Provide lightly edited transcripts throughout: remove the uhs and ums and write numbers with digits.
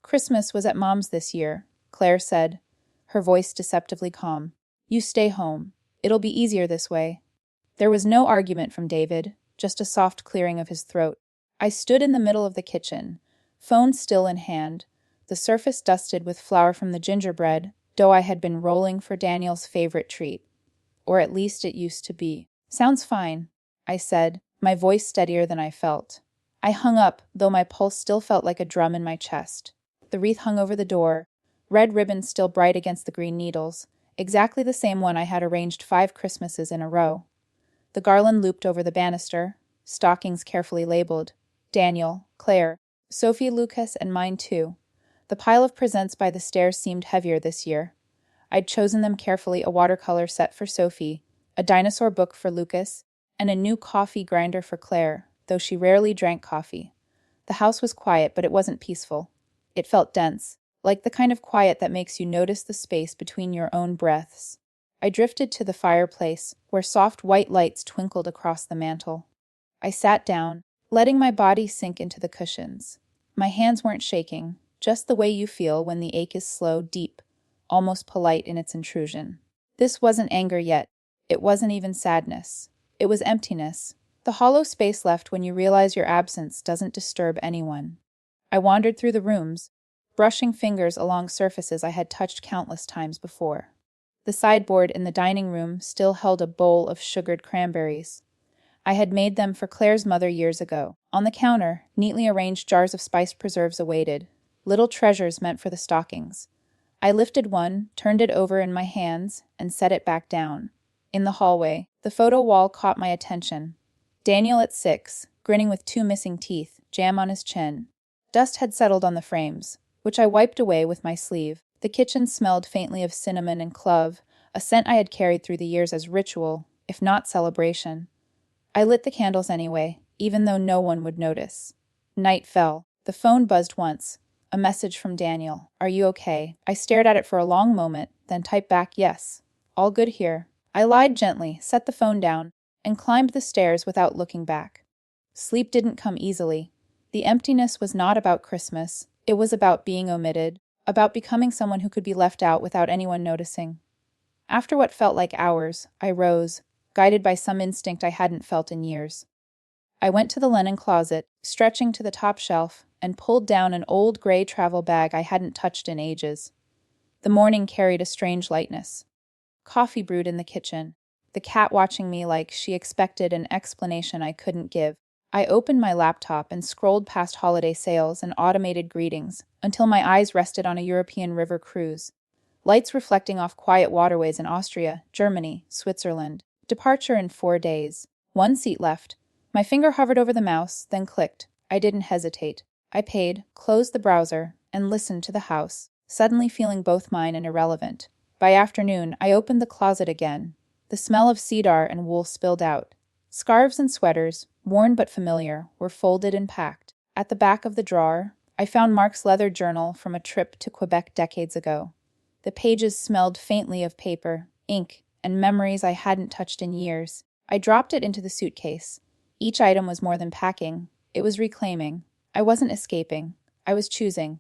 Christmas was at Mom's this year, Claire said, her voice deceptively calm. You stay home. It'll be easier this way. There was no argument from David, just a soft clearing of his throat. I stood in the middle of the kitchen, phone still in hand, the surface dusted with flour from the gingerbread, dough I had been rolling for Daniel's favorite treat. Or at least it used to be. Sounds fine, I said, my voice steadier than I felt. I hung up, though my pulse still felt like a drum in my chest. The wreath hung over the door, red ribbon still bright against the green needles, exactly the same one I had arranged 5 Christmases in a row. The garland looped over the banister, stockings carefully labeled. Daniel, Claire, Sophie, Lucas, and mine too. The pile of presents by the stairs seemed heavier this year. I'd chosen them carefully, a watercolor set for Sophie, a dinosaur book for Lucas, and a new coffee grinder for Claire, though she rarely drank coffee. The house was quiet, but it wasn't peaceful. It felt dense, like the kind of quiet that makes you notice the space between your own breaths. I drifted to the fireplace, where soft white lights twinkled across the mantel. I sat down, letting my body sink into the cushions. My hands weren't shaking, just the way you feel when the ache is slow, deep, almost polite in its intrusion. This wasn't anger yet. It wasn't even sadness. It was emptiness, the hollow space left when you realize your absence doesn't disturb anyone. I wandered through the rooms, brushing fingers along surfaces I had touched countless times before. The sideboard in the dining room still held a bowl of sugared cranberries. I had made them for Claire's mother years ago. On the counter, neatly arranged jars of spiced preserves awaited, little treasures meant for the stockings. I lifted one, turned it over in my hands, and set it back down. In the hallway, the photo wall caught my attention. Daniel at 6, grinning with 2 missing teeth, jam on his chin. Dust had settled on the frames, which I wiped away with my sleeve. The kitchen smelled faintly of cinnamon and clove, a scent I had carried through the years as ritual, if not celebration. I lit the candles anyway, even though no one would notice. Night fell. The phone buzzed once. A message from Daniel. Are you okay? I stared at it for a long moment, then typed back yes. All good here. I lied gently, set the phone down, and climbed the stairs without looking back. Sleep didn't come easily. The emptiness was not about Christmas. It was about being omitted, about becoming someone who could be left out without anyone noticing. After what felt like hours, I rose, guided by some instinct I hadn't felt in years. I went to the linen closet, stretching to the top shelf, and pulled down an old gray travel bag I hadn't touched in ages. The morning carried a strange lightness. Coffee brewed in the kitchen, the cat watching me like she expected an explanation I couldn't give. I opened my laptop and scrolled past holiday sales and automated greetings until my eyes rested on a European river cruise. Lights reflecting off quiet waterways in Austria, Germany, Switzerland. Departure in 4 days. 1 seat left. My finger hovered over the mouse, then clicked. I didn't hesitate. I paid, closed the browser, and listened to the house, suddenly feeling both mine and irrelevant. By afternoon, I opened the closet again. The smell of cedar and wool spilled out. Scarves and sweaters, worn but familiar, were folded and packed. At the back of the drawer, I found Mark's leather journal from a trip to Quebec decades ago. The pages smelled faintly of paper, ink, and memories I hadn't touched in years. I dropped it into the suitcase. Each item was more than packing. It was reclaiming. I wasn't escaping. I was choosing.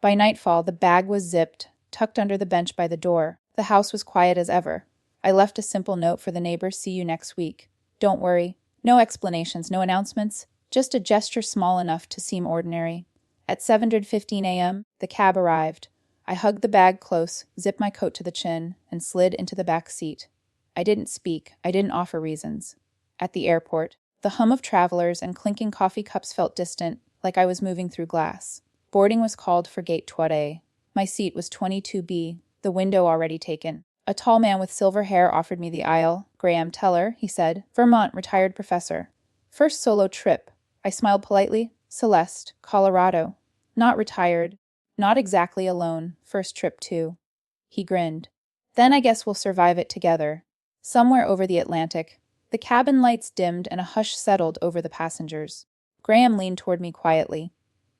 By nightfall, the bag was zipped, tucked under the bench by the door. The house was quiet as ever. I left a simple note for the neighbors. See you next week. Don't worry. No explanations, no announcements. Just a gesture small enough to seem ordinary. At 7:15 a.m., the cab arrived. I hugged the bag close, zipped my coat to the chin, and slid into the back seat. I didn't speak. I didn't offer reasons. At the airport, the hum of travelers and clinking coffee cups felt distant, like I was moving through glass. Boarding was called for gate 12A. My seat was 22B, the window already taken. A tall man with silver hair offered me the aisle. Graham Teller, he said. Vermont, retired professor. First solo trip. I smiled politely. Celeste, Colorado. Not retired. Not exactly alone. First trip, too. He grinned. Then I guess we'll survive it together. Somewhere over the Atlantic. The cabin lights dimmed and a hush settled over the passengers. Graham leaned toward me quietly.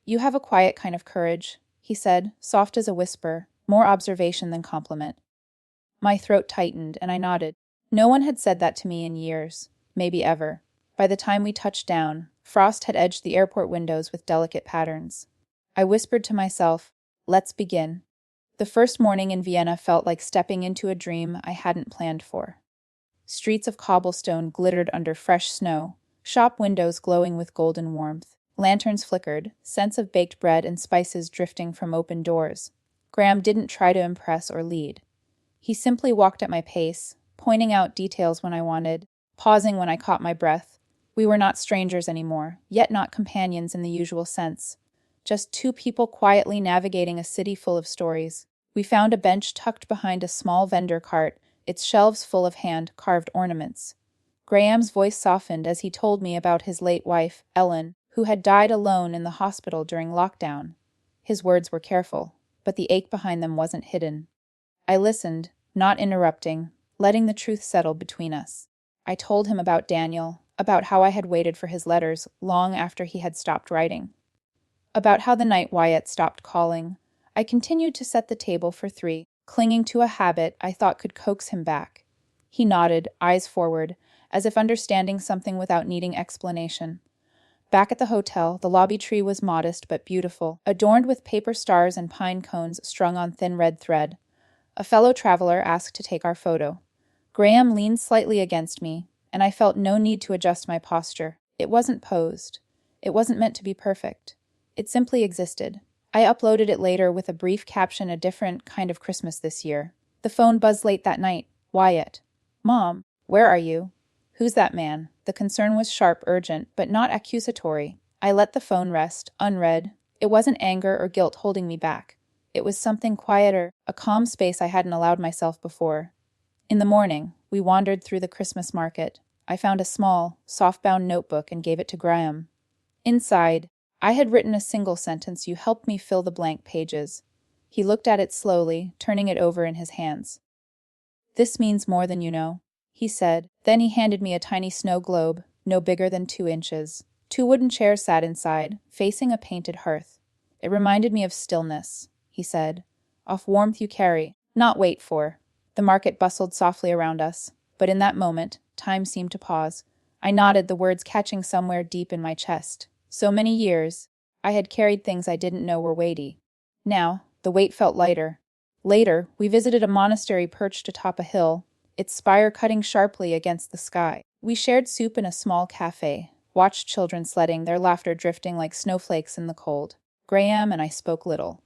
You have a quiet kind of courage, he said, soft as a whisper, more observation than compliment. My throat tightened, and I nodded. No one had said that to me in years, maybe ever. By the time we touched down, frost had edged the airport windows with delicate patterns. I whispered to myself, Let's begin. The first morning in Vienna felt like stepping into a dream I hadn't planned for. Streets of cobblestone glittered under fresh snow, shop windows glowing with golden warmth. Lanterns flickered, scents of baked bread and spices drifting from open doors. Graham didn't try to impress or lead. He simply walked at my pace, pointing out details when I wanted, pausing when I caught my breath. We were not strangers anymore, yet not companions in the usual sense. Just two people quietly navigating a city full of stories. We found a bench tucked behind a small vendor cart, its shelves full of hand-carved ornaments. Graham's voice softened as he told me about his late wife, Ellen, who had died alone in the hospital during lockdown. His words were careful, but the ache behind them wasn't hidden. I listened, not interrupting, letting the truth settle between us. I told him about Daniel, about how I had waited for his letters long after he had stopped writing, about how the night Wyatt stopped calling. I continued to set the table for three, clinging to a habit I thought could coax him back. He nodded, eyes forward, as if understanding something without needing explanation. Back at the hotel, the lobby tree was modest but beautiful, adorned with paper stars and pine cones strung on thin red thread. A fellow traveler asked to take our photo. Graham leaned slightly against me, and I felt no need to adjust my posture. It wasn't posed. It wasn't meant to be perfect. It simply existed. I uploaded it later with a brief caption, "A different kind of Christmas this year." The phone buzzed late that night. Wyatt. "Mom, where are you?" "Who's that man?" The concern was sharp, urgent, but not accusatory. I let the phone rest, unread. It wasn't anger or guilt holding me back. It was something quieter, a calm space I hadn't allowed myself before. In the morning, we wandered through the Christmas market. I found a small, soft-bound notebook and gave it to Graham. Inside, I had written a single sentence. "You helped me fill the blank pages." He looked at it slowly, turning it over in his hands. "This means more than you know," he said. Then he handed me a tiny snow globe, no bigger than 2 inches. 2 wooden chairs sat inside, facing a painted hearth. "It reminded me of stillness," he said. "Of warmth you carry, not wait for." The market bustled softly around us, but in that moment, time seemed to pause. I nodded, the words catching somewhere deep in my chest. So many years, I had carried things I didn't know were weighty. Now, the weight felt lighter. Later, we visited a monastery perched atop a hill, its spire cutting sharply against the sky. We shared soup in a small cafe, watched children sledding, their laughter drifting like snowflakes in the cold. Graham and I spoke little.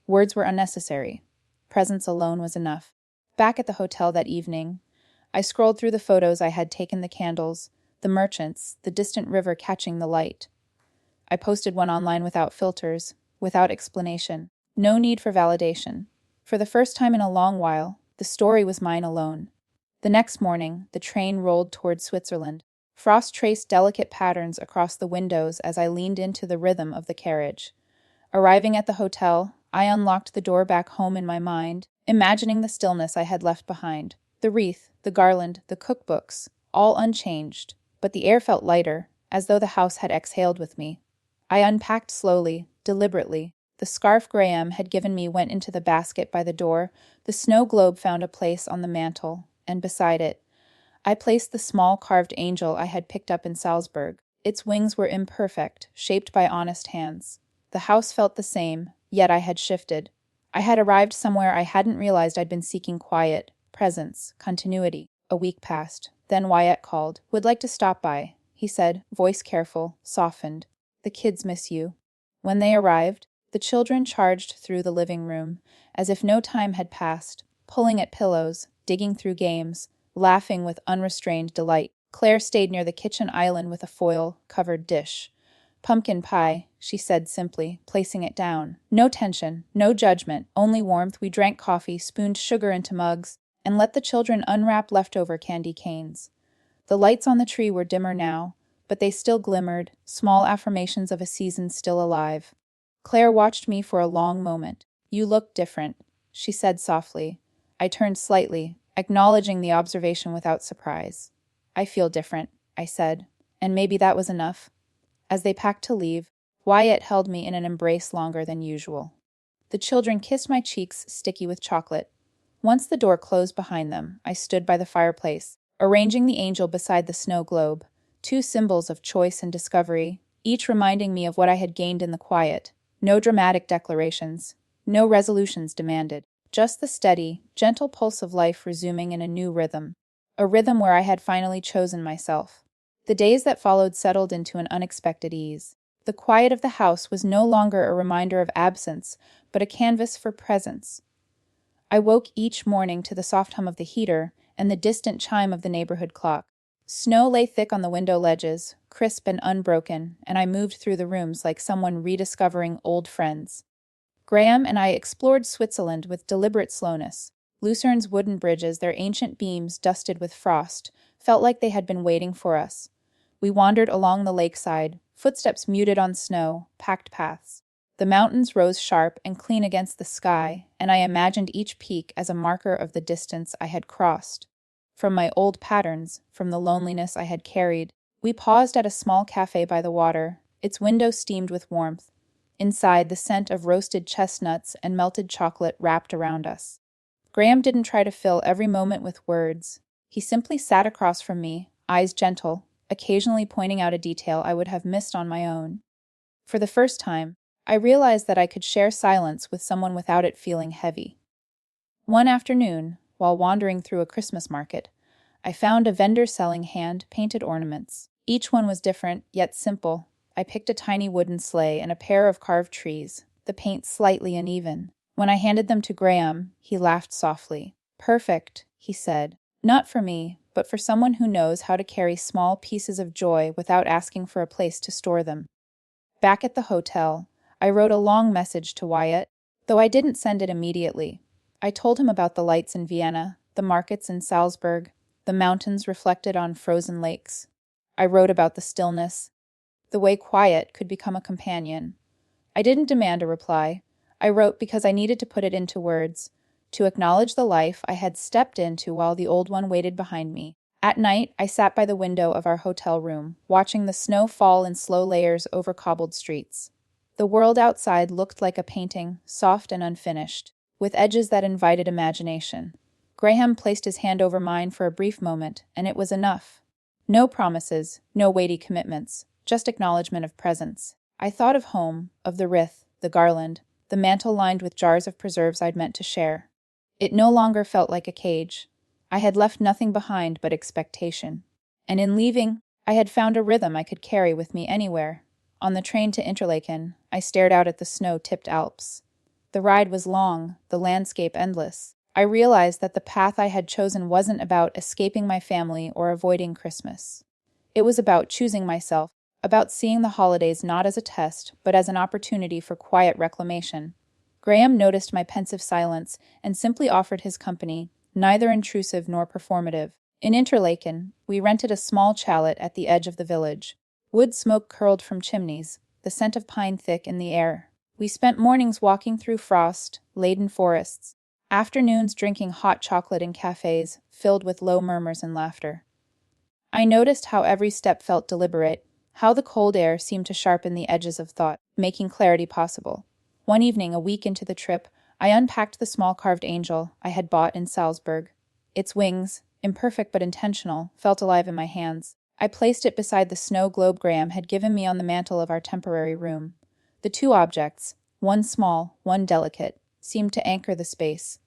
Words were unnecessary. Presence alone was enough. Back at the hotel that evening, I scrolled through the photos I had taken, the candles, the merchants, the distant river catching the light. I posted one online without filters, without explanation. No need for validation. For the first time in a long while, the story was mine alone. The next morning, the train rolled toward Switzerland. Frost traced delicate patterns across the windows as I leaned into the rhythm of the carriage. Arriving at the hotel, I unlocked the door back home in my mind, imagining the stillness I had left behind. The wreath, the garland, the cookbooks, all unchanged, but the air felt lighter, as though the house had exhaled with me. I unpacked slowly, deliberately. The scarf Graham had given me went into the basket by the door, the snow globe found a place on the mantel, and beside it, I placed the small carved angel I had picked up in Salzburg. Its wings were imperfect, shaped by honest hands. The house felt the same, yet I had shifted. I had arrived somewhere I hadn't realized I'd been seeking: quiet, presence, continuity. A week passed. Then Wyatt called. "Would like to stop by," he said, voice careful, softened. "The kids miss you." When they arrived, the children charged through the living room, as if no time had passed, pulling at pillows, digging through games, laughing with unrestrained delight. Claire stayed near the kitchen island with a foil-covered dish. "Pumpkin pie," she said simply, placing it down. No tension, no judgment, only warmth. We drank coffee, spooned sugar into mugs, and let the children unwrap leftover candy canes. The lights on the tree were dimmer now, but they still glimmered, small affirmations of a season still alive. Claire watched me for a long moment. "You look different," she said softly. I turned slightly, acknowledging the observation without surprise. "I feel different," I said, and maybe that was enough. As they packed to leave, Wyatt held me in an embrace longer than usual. The children kissed my cheeks, sticky with chocolate. Once the door closed behind them, I stood by the fireplace, arranging the angel beside the snow globe, 2 symbols of choice and discovery, each reminding me of what I had gained in the quiet. No dramatic declarations, No resolutions demanded, just the steady, gentle pulse of life resuming in a new rhythm. A rhythm where I had finally chosen myself. The days that followed settled into an unexpected ease. The quiet of the house was no longer a reminder of absence, but a canvas for presence. I woke each morning to the soft hum of the heater and the distant chime of the neighborhood clock. Snow lay thick on the window ledges, crisp and unbroken, and I moved through the rooms like someone rediscovering old friends. Graham and I explored Switzerland with deliberate slowness. Lucerne's wooden bridges, their ancient beams dusted with frost, felt like they had been waiting for us. We wandered along the lakeside, footsteps muted on snow, packed paths. The mountains rose sharp and clean against the sky, and I imagined each peak as a marker of the distance I had crossed. From my old patterns, from the loneliness I had carried, we paused at a small cafe by the water, its window steamed with warmth. Inside, the scent of roasted chestnuts and melted chocolate wrapped around us. Graham didn't try to fill every moment with words. He simply sat across from me, eyes gentle, occasionally pointing out a detail I would have missed on my own. For the first time, I realized that I could share silence with someone without it feeling heavy. One afternoon, while wandering through a Christmas market, I found a vendor selling hand-painted ornaments. Each one was different, yet simple. I picked a tiny wooden sleigh and a pair of carved trees, the paint slightly uneven. When I handed them to Graham, he laughed softly. "Perfect," he said. "Not for me, but for someone who knows how to carry small pieces of joy without asking for a place to store them." Back at the hotel, I wrote a long message to Wyatt, though I didn't send it immediately. I told him about the lights in Vienna, the markets in Salzburg, the mountains reflected on frozen lakes. I wrote about the stillness, the way quiet could become a companion. I didn't demand a reply. I wrote because I needed to put it into words, to acknowledge the life I had stepped into while the old one waited behind me. At night, I sat by the window of our hotel room, watching the snow fall in slow layers over cobbled streets. The world outside looked like a painting, soft and unfinished, with edges that invited imagination. Graham placed his hand over mine for a brief moment, and it was enough. No promises, no weighty commitments, just acknowledgement of presence. I thought of home, of the wreath, the garland, the mantle lined with jars of preserves I'd meant to share. It no longer felt like a cage. I had left nothing behind but expectation. And in leaving, I had found a rhythm I could carry with me anywhere. On the train to Interlaken, I stared out at the snow-tipped Alps. The ride was long, the landscape endless. I realized that the path I had chosen wasn't about escaping my family or avoiding Christmas. It was about choosing myself, about seeing the holidays not as a test, but as an opportunity for quiet reclamation. Graham noticed my pensive silence and simply offered his company, neither intrusive nor performative. In Interlaken, we rented a small chalet at the edge of the village. Wood smoke curled from chimneys, the scent of pine thick in the air. We spent mornings walking through frost-laden forests, afternoons drinking hot chocolate in cafes filled with low murmurs and laughter. I noticed how every step felt deliberate, how the cold air seemed to sharpen the edges of thought, making clarity possible. One evening, a week into the trip, I unpacked the small carved angel I had bought in Salzburg. Its wings, imperfect but intentional, felt alive in my hands. I placed it beside the snow globe Graham had given me on the mantel of our temporary room. The two objects, one small, one delicate, seemed to anchor the space.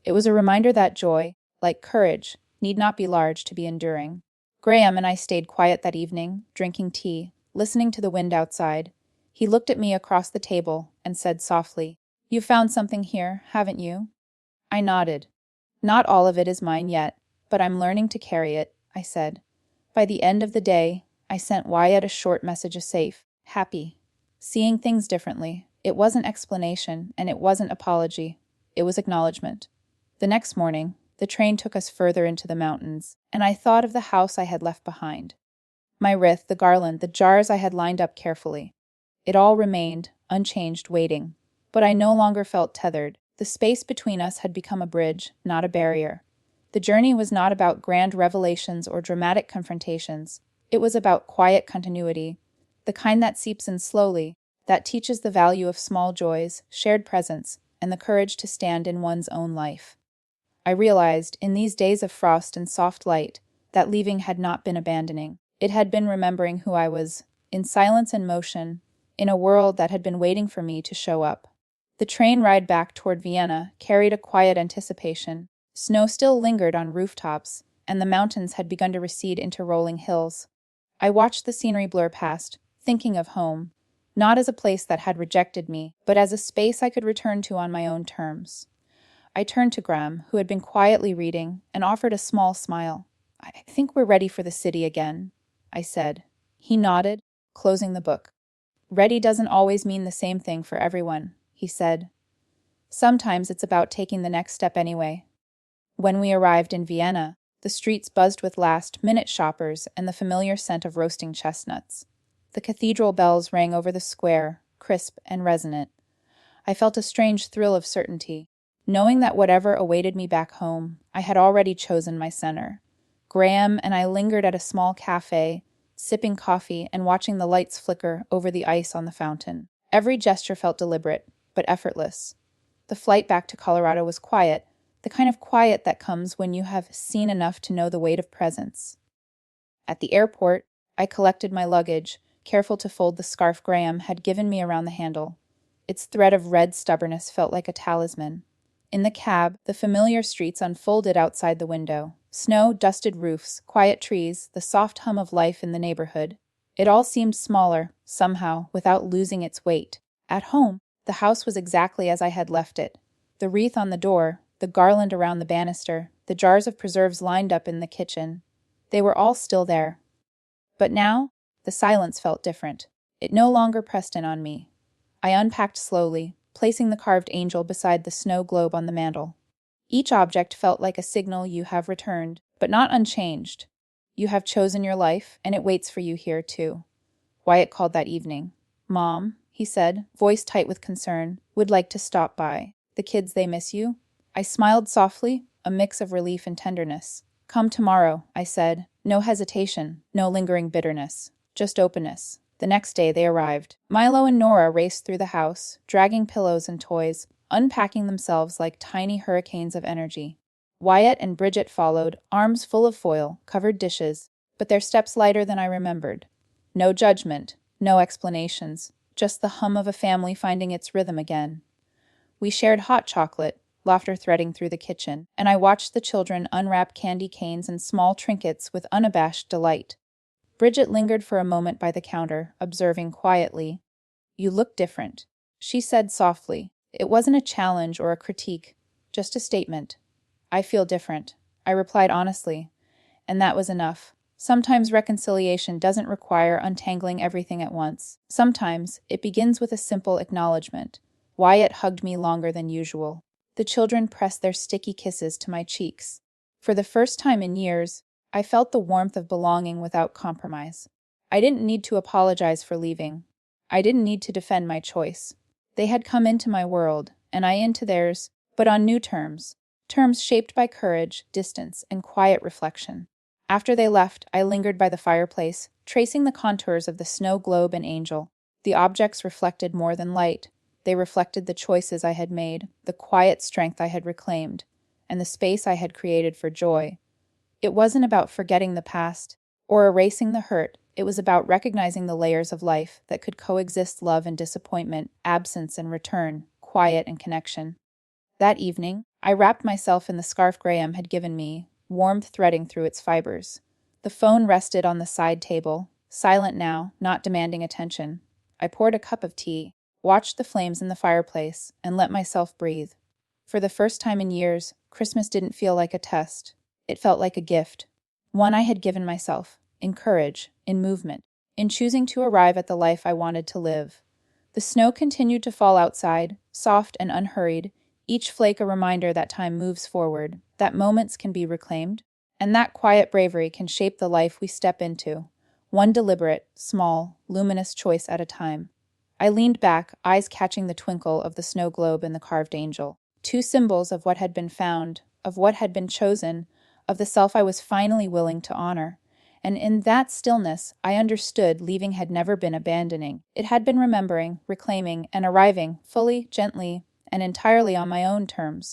It was a reminder that joy, like courage, need not be large to be enduring. Graham and I stayed quiet that evening, drinking tea, listening to the wind outside. He looked at me across the table and said softly, "You've found something here, haven't you?" I nodded. "Not all of it is mine yet, but I'm learning to carry it," I said. By the end of the day, I sent Wyatt a short message of safe, happy. Seeing things differently. It wasn't explanation, and it wasn't apology. It was acknowledgement. The next morning, the train took us further into the mountains, and I thought of the house I had left behind. My wreath, the garland, the jars I had lined up carefully. It all remained, unchanged, waiting. But I no longer felt tethered. The space between us had become a bridge, not a barrier. The journey was not about grand revelations or dramatic confrontations. It was about quiet continuity, the kind that seeps in slowly, that teaches the value of small joys, shared presence, and the courage to stand in one's own life. I realized, in these days of frost and soft light, that leaving had not been abandoning. It had been remembering who I was, in silence and motion, in a world that had been waiting for me to show up. The train ride back toward Vienna carried a quiet anticipation. Snow still lingered on rooftops, and the mountains had begun to recede into rolling hills. I watched the scenery blur past, thinking of home, not as a place that had rejected me, but as a space I could return to on my own terms. I turned to Graham, who had been quietly reading, and offered a small smile. "I think we're ready for the city again," I said. He nodded, closing the book. "Ready doesn't always mean the same thing for everyone," he said. "Sometimes it's about taking the next step anyway." When we arrived in Vienna, the streets buzzed with last-minute shoppers and the familiar scent of roasting chestnuts. The cathedral bells rang over the square, crisp and resonant. I felt a strange thrill of certainty, knowing that whatever awaited me back home, I had already chosen my center. Graham and I lingered at a small cafe, sipping coffee and watching the lights flicker over the ice on the fountain. Every gesture felt deliberate, but effortless. The flight back to Colorado was quiet, the kind of quiet that comes when you have seen enough to know the weight of presence. At the airport, I collected my luggage, careful to fold the scarf Graham had given me around the handle. Its thread of red stubbornness felt like a talisman. In the cab, the familiar streets unfolded outside the window. Snow, dusted roofs, quiet trees, the soft hum of life in the neighborhood. It all seemed smaller, somehow, without losing its weight. At home, the house was exactly as I had left it. The wreath on the door, the garland around the banister, the jars of preserves lined up in the kitchen. They were all still there. But now, the silence felt different. It no longer pressed in on me. I unpacked slowly, placing the carved angel beside the snow globe on the mantel. Each object felt like a signal: you have returned, but not unchanged. You have chosen your life, and it waits for you here, too. Wyatt called that evening. "Mom," he said, voice tight with concern, "would like to stop by. The kids, they miss you?" I smiled softly, a mix of relief and tenderness. "Come tomorrow," I said. No hesitation, no lingering bitterness, just openness. The next day they arrived. Milo and Nora raced through the house, dragging pillows and toys, unpacking themselves like tiny hurricanes of energy. Wyatt and Bridget followed, arms full of foil, covered dishes, but their steps lighter than I remembered. No judgment, no explanations, just the hum of a family finding its rhythm again. We shared hot chocolate, laughter threading through the kitchen, and I watched the children unwrap candy canes and small trinkets with unabashed delight. Bridget lingered for a moment by the counter, observing quietly. "You look different," she said softly. It wasn't a challenge or a critique, just a statement. "I feel different," I replied honestly, and that was enough. Sometimes reconciliation doesn't require untangling everything at once. Sometimes it begins with a simple acknowledgement. Wyatt hugged me longer than usual. The children pressed their sticky kisses to my cheeks. For the first time in years, I felt the warmth of belonging without compromise. I didn't need to apologize for leaving. I didn't need to defend my choice. They had come into my world, and I into theirs, but on new terms. Terms shaped by courage, distance, and quiet reflection. After they left, I lingered by the fireplace, tracing the contours of the snow globe and angel. The objects reflected more than light. They reflected the choices I had made, the quiet strength I had reclaimed, and the space I had created for joy. It wasn't about forgetting the past or erasing the hurt. It was about recognizing the layers of life that could coexist: love and disappointment, absence and return, quiet and connection. That evening, I wrapped myself in the scarf Graham had given me, warmth threading through its fibers. The phone rested on the side table, silent now, not demanding attention. I poured a cup of tea, watched the flames in the fireplace, and let myself breathe. For the first time in years, Christmas didn't feel like a test. It felt like a gift. One I had given myself, in courage, in movement, in choosing to arrive at the life I wanted to live. The snow continued to fall outside, soft and unhurried, each flake a reminder that time moves forward, that moments can be reclaimed, and that quiet bravery can shape the life we step into, one deliberate, small, luminous choice at a time. I leaned back, eyes catching the twinkle of the snow globe and the carved angel, two symbols of what had been found, of what had been chosen, of the self I was finally willing to honor. And in that stillness, I understood leaving had never been abandoning. It had been remembering, reclaiming, and arriving fully, gently, and entirely on my own terms.